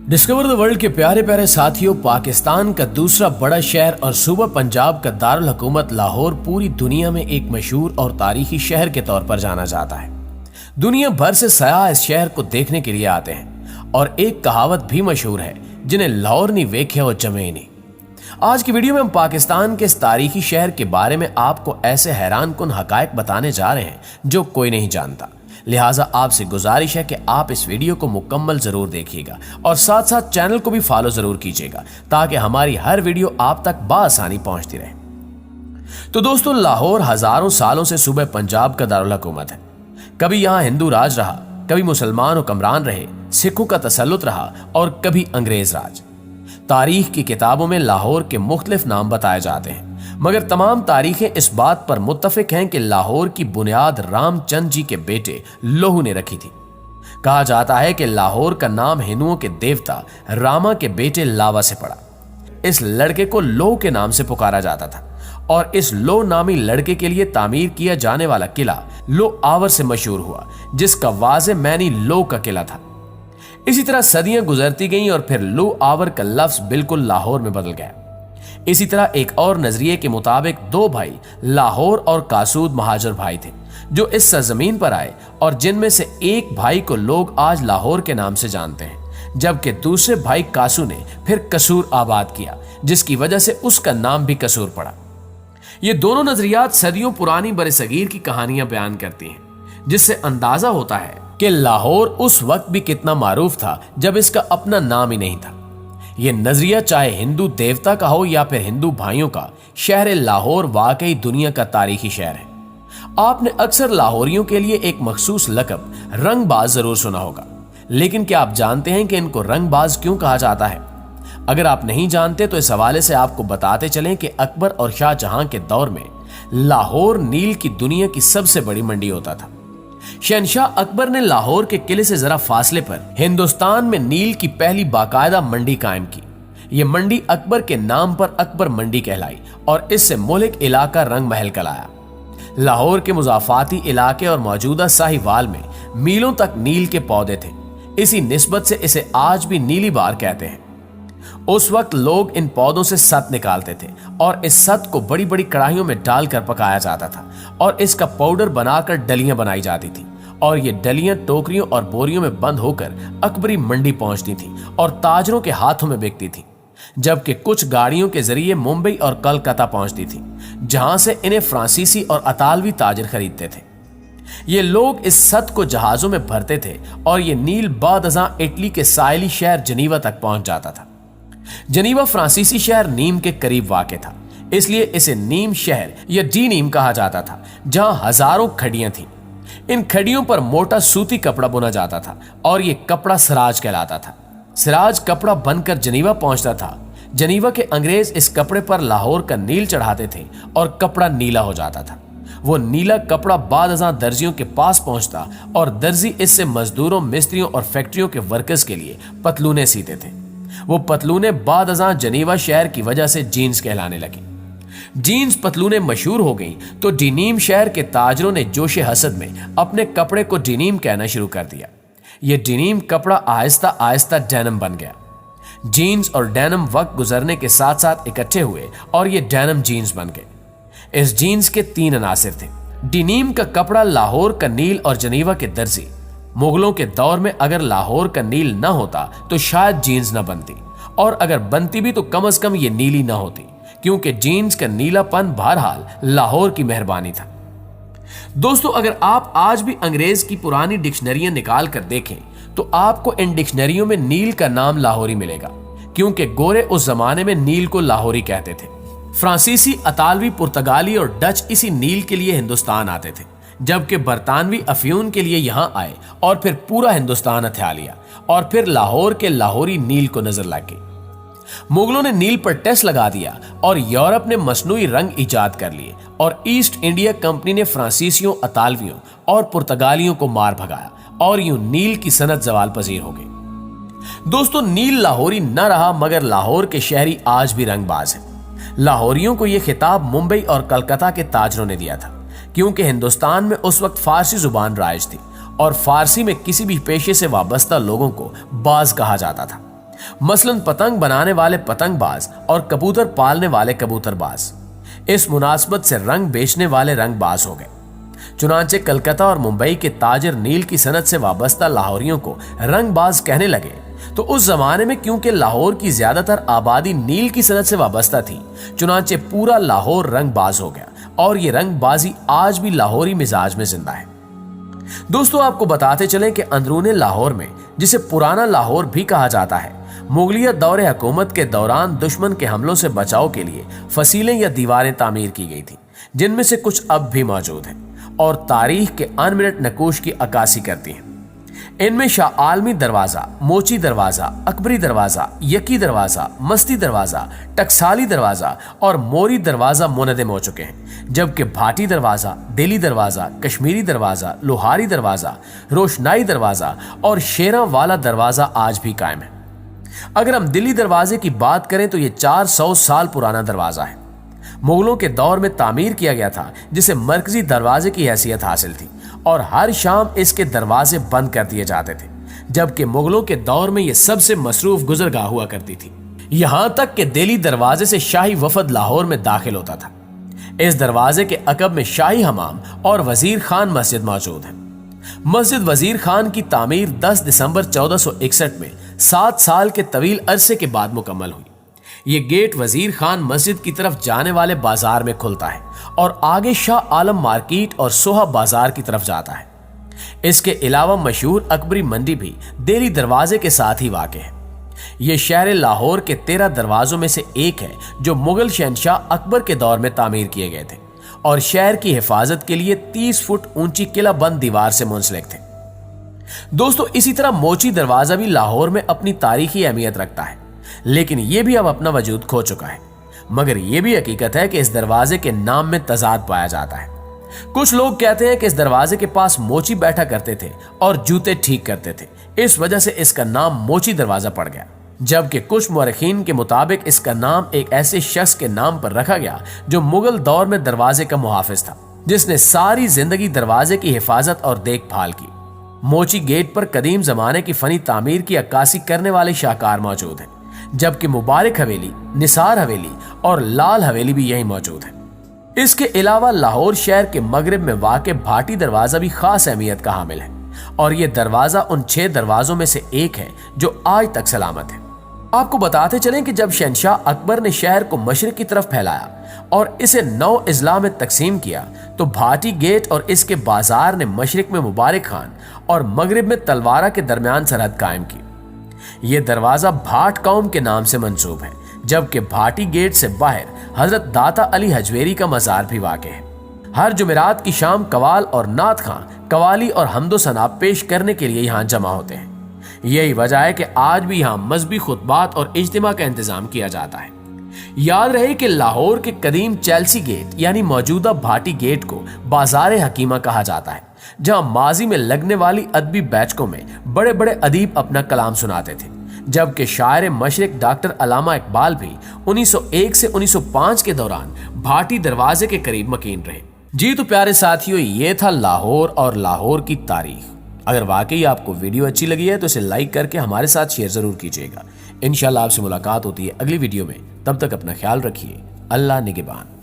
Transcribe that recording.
Discover the world के प्यारे प्यारे साथियों, पाकिस्तान का दूसरा बड़ा शहर और सूबा पंजाब का दारुल हुकूमत लाहौर पूरी दुनिया में एक मशहूर और तारीखी शहर के तौर पर जाना जाता है। दुनिया भर से सयाह इस शहर को देखने के लिए आते हैं और एक कहावत भी मशहूर है, जिन्हें लाहौर नहीं वेखे और जमे नहीं। आज की वीडियो में हम पाकिस्तान के इस तारीखी शहर के बारे में आपको ऐसे हैरान कुन हकायक बताने जा रहे हैं जो कोई नहीं जानता। लिहाजा आपसे गुजारिश है कि आप इस वीडियो को मुकम्मल जरूर देखिएगा और साथ साथ चैनल को भी फॉलो जरूर कीजिएगा ताकि हमारी हर वीडियो आप तक बासानी पहुंचती रहे। तो दोस्तों, लाहौर हजारों सालों से सूबे पंजाब का दारुल हुकूमत है। कभी यहां हिंदू राज रहा, कभी मुसलमान हुक्मरान रहे, सिखों का तसल्लुत रहा और कभी अंग्रेज राज। तारीख की किताबों में लाहौर के मुख्तलिफ नाम बताए जाते हैं, मगर तमाम तारीखें इस बात पर मुत्तफिक हैं कि लाहौर की बुनियाद रामचंद जी के बेटे लोहू ने रखी थी। कहा जाता है कि लाहौर का नाम हिंदुओं के देवता रामा के बेटे लावा से पड़ा। इस लड़के को लोह के नाम से पुकारा जाता था और इस लोह नामी लड़के के लिए तामीर किया जाने वाला किला लो आवर से मशहूर हुआ, जिसका वाज़े मैनी लो का किला था। इसी तरह सदियां गुजरती गईं और फिर लो आवर का लफ्ज बिल्कुल लाहौर में बदल गया। इसी तरह एक और नजरिए के मुताबिक दो भाई लाहौर और कासूद महाजर भाई थे जो इस सरजमीन पर आए और जिनमें से एक भाई को लोग आज लाहौर के नाम से जानते हैं, जबकि दूसरे भाई कासू ने फिर कसूर आबाद किया, जिसकी वजह से उसका नाम भी कसूर पड़ा। ये दोनों नजरियात सदियों पुरानी बरसगीर की कहानियां बयान करती हैं, जिससे अंदाजा होता है कि लाहौर उस वक्त भी कितना मारूफ था जब इसका अपना नाम ही नहीं था। यह नजरिया चाहे हिंदू देवता का हो या फिर हिंदू भाइयों का, शहर लाहौर वाकई दुनिया का तारीखी शहर है। आपने अक्सर लाहौरियों के लिए एक मखसूस लक़ब रंगबाज जरूर सुना होगा, लेकिन क्या आप जानते हैं कि इनको रंगबाज क्यों कहा जाता है? अगर आप नहीं जानते तो इस हवाले से आपको बताते चलें कि अकबर और शाहजहां के दौर में लाहौर नील की दुनिया की सबसे बड़ी मंडी होता था। शहनशाह अकबर ने लाहौर के किले से जरा फासले पर हिंदुस्तान में नील की पहली बाकायदा मंडी कायम की। यह मंडी अकबर के नाम पर अकबर मंडी कहलाई और इससे मुल्क इलाका रंग महल कहलाया। लाहौर के मुजाफाती इलाके और मौजूदा साहिवाल में मीलों तक नील के पौधे थे। इसी निस्बत से इसे आज भी नीली बार कहते हैं। उस वक्त लोग इन पौधों से सत निकालते थे और इस सत को बड़ी बड़ी कढ़ाइयों में डालकर पकाया जाता था और इसका पाउडर बनाकर डलियां बनाई जाती थी और ये डलियां टोकरियों और बोरियों में बंद होकर अकबरी मंडी पहुंचती थी और ताजरों के हाथों में बिकती थी, जबकि कुछ गाड़ियों के जरिए मुंबई और कलकत्ता पहुंचती थी, जहां से इन्हें फ्रांसीसी और अतालवी ताजर खरीदते थे। ये लोग इस सत को जहाजों में भरते थे और ये नील बादअज़ां इटली के साहिली शहर जनीवा तक पहुंच जाता था। जनीवा फ्रांसीसी शहर नीम के करीब वाक़ था, इसलिए इसे नीम शहर या डी नीम कहा जाता था, जहां हजारों खड़ियां थीं। इन खड़ियों पर मोटा सूती कपड़ा बुना जाता था और यह कपड़ा सिराज कहलाता था। सिराज कपड़ा बनकर जनीवा पहुंचता था। जनीवा के अंग्रेज इस कपड़े पर लाहौर का नील चढ़ाते थे और कपड़ा नीला हो जाता था। वो नीला कपड़ा बादअज़ां दर्जियों के पास पहुंचता और दर्जी इससे मजदूरों, मिस्त्रियों और फैक्ट्रियों के वर्कर्स के लिए पतलूने सीते थे। वो पतलूने बादअज़ां जनीवा शहर की वजह से जीन्स कहलाने लगी। जीन्स पतलूने मशहूर हो गई तो डिनीम शहर के ताजरों ने जोशे हसद में अपने कपड़े को डिनीम कहना शुरू कर दिया। यह डिनीम कपड़ा आहिस्ता आहिस्ता डेनिम बन गया। जीन्स और डेनिम वक्त गुजरने के साथ साथ इकट्ठे हुए और ये डेनिम जीन्स बन गए। इस जीन्स के तीन अनासिर थे। डिनीम का कपड़ा लाहौर का नील और जनीवा के दर्जी। मुगलों के दौर में अगर लाहौर का नील न होता तो शायद जीन्स न बनती, और अगर बनती भी तो कम से कम ये नीली न होती, क्योंकि जीन्स का नीलापन बहरहाल लाहौर की मेहरबानी था। दोस्तों, अगर आप आज भी अंग्रेज की पुरानी डिक्शनरियां निकाल कर देखें तो आपको इन डिक्शनरियों में नील का नाम लाहौरी मिलेगा, क्योंकि गोरे उस जमाने में नील को लाहौरी कहते थे। फ्रांसीसी, अतालवी, पुर्तगाली और डच इसी नील के लिए हिंदुस्तान आते थे, जबकि बरतानवी अफ्यून के लिए यहां आए और फिर पूरा हिंदुस्तान हथिया लिया और फिर लाहौर के लाहौरी नील को नजर लग गई। मुगलों ने नील पर टेस्ट लगा दिया और यूरोप ने मसनूई रंग इजाद कर लिए और ईस्ट इंडिया कंपनी ने फ्रांसीसियों, अतालवियों और पुर्तगालियों को मार भगाया और यूं नील की सनत जवाल पजीर हो गई। दोस्तों, नील लाहौरी न रहा, मगर लाहौर के शहरी आज भी रंगबाज हैं। लाहौरियों को यह खिताब मुंबई और कलकत्ता के ताजरों ने दिया था, क्योंकि हिंदुस्तान में उस वक्त फारसी जुबान राइज थी और फारसी में किसी भी पेशे से वाबस्ता लोगों को बाज कहा जाता था। मसलन पतंग बनाने वाले पतंगबाज और कबूतर पालने वाले कबूतरबाज। इस मुनासबत से रंग बेचने वाले रंगबाज हो गए। चुनांचे कलकत्ता और मुंबई के ताजिर नील की सनत से वाबस्ता लाहौरियों को रंगबाज कहने लगे तो उस जमाने में क्योंकि लाहौर की ज्यादातर आबादी नील की सनत से वाबस्ता थी, चुनांचे पूरा लाहौर रंगबाज हो गया और ये रंगबाजी आज भी लाहौरी मिजाज में जिंदा है। दोस्तों, आपको बताते चलें कि अंदरूने लाहौर में, जिसे पुराना लाहौर भी कहा जाता है, मुगलिया दौरे हुकूमत के दौरान दुश्मन के हमलों से बचाव के लिए फसीलें या दीवारें तामीर की गई थी, जिनमें से कुछ अब भी मौजूद हैं और तारीख के अनमिनट नकूश की अक्कासी करती हैं। इनमें शाह आलमी दरवाजा, मोची दरवाजा, अकबरी दरवाजा, यकी दरवाजा, मस्ती दरवाजा, टकसाली दरवाजा और मोरी दरवाजा मुनदम हो चुके हैं, जबकि भाटी दरवाजा, दिल्ली दरवाजा, कश्मीरी दरवाजा, लोहारी दरवाजा, रोशनाई दरवाजा और शेरा वाला दरवाजा आज भी कायम है। अगर हम दिल्ली दरवाजे की बात करें तो यह 400 साल पुराना दरवाजा है। मुगलों के दौर में तामीर किया गया था, जिसे मरकजी दरवाजे की हैसियत हासिल थी और हर शाम इसके दरवाजे बंद कर दिए जाते थे, जबकि मुगलों के दौर में यह सबसे मसरूफ गुजरगाह हुआ करती थी। यहां तक कि दिल्ली दरवाजे से शाही वफद लाहौर में दाखिल होता था। इस दरवाजे के अकब में शाही हमाम और वजीर खान मस्जिद मौजूद है। मस्जिद वजीर खान की तामीर 10 दिसंबर 1461 में 7 साल के तवील अरसे के बाद मुकम्मल हुई। ये गेट वजीर खान मस्जिद की तरफ जाने वाले बाजार में खुलता है और आगे शाह आलम मार्केट और सोहा बाजार की तरफ जाता है। इसके अलावा मशहूर अकबरी मंडी भी दिल्ली दरवाजे के साथ ही वाक़ है। यह शहर लाहौर के 13 दरवाजों में से एक है जो मुगल शहनशाह अकबर के दौर में तामीर किए गए थे और शहर की हिफाजत के लिए 30 फुट ऊंची किला बंद दीवार से मुंसलिक थे। दोस्तों, इसी तरह मोची दरवाजा भी लाहौर में अपनी तारीखी अहमियत रखता है, लेकिन यह भी अब अपना वजूद खो चुका है। मगर यह भी हकीकत है कि इस दरवाजे के नाम में तजाद पाया जाता है। कुछ लोग कहते हैं कि इस दरवाजे के पास मोची बैठा करते थे और जूते ठीक करते थे, इस वजह से इसका नाम मोची दरवाजा पड़ गया, जबकि कुछ मुअर्रिखीन के मुताबिक इसका नाम एक ऐसे शख्स के नाम पर रखा गया जो मुगल दौर में दरवाजे का मुहाफिज था, जिसने सारी जिंदगी दरवाजे की हिफाजत और देखभाल की। मोची गेट पर कदीम जमाने की फनी तामीर की अक्कासी करने वाले शाहकार मौजूद हैं, जबकि मुबारक हवेली, निसार हवेली और लाल हवेली भी यही मौजूद है। इसके अलावा लाहौर शहर के मगरिब में वाक़ भाटी दरवाजा भी खास अहमियत का हामिल है और यह दरवाजा उन 6 दरवाजों में से एक है जो आज तक सलामत है। आपको बताते चलें कि जब शहनशाह अकबर ने शहर को मशरिक की तरफ फैलाया और इसे 9 अजला में तकसीम किया तो भाटी गेट और इसके बाजार ने मशरिक में मुबारक खान और मगरिब में तलवारा के दरमियान सरहद कायम की। यह दरवाजा भाट कौम के नाम से मंसूब है, जबकि भाटी गेट से बाहर हजरत दाता अली हजवेरी का मजार भी वाक़ है। हर जुमेरात की शाम कवाल और नात खां कवाली और हमदो सना पेश करने के लिए यहाँ जमा होते हैं। यही वजह है कि आज भी यहाँ मजहबी खुतबात और इज्तिमा का इंतजाम किया जाता है। याद रहे कि लाहौर के कदीम चेल्सी गेट यानी मौजूदा भाटी गेट को बाजार हकीमा कहा जाता है, जहां माजी में लगने वाली अदबी बैठकों में बड़े बड़े अदीब अपना कलाम सुनाते थे, जबकि शायर मशरिक डॉक्टर अल्लामा इकबाल भी 1901 से 1905 के दौरान भाटी दरवाजे के करीब मकीन रहे। जी तो प्यारे साथियों, ये था लाहौर और लाहौर की तारीख। अगर वाकई आपको वीडियो अच्छी लगी है तो इसे लाइक करके हमारे साथ शेयर जरूर कीजिएगा। इंशाल्लाह आपसे मुलाकात होती है अगली वीडियो में। तब तक अपना ख्याल रखिए। अल्लाह निगहबान।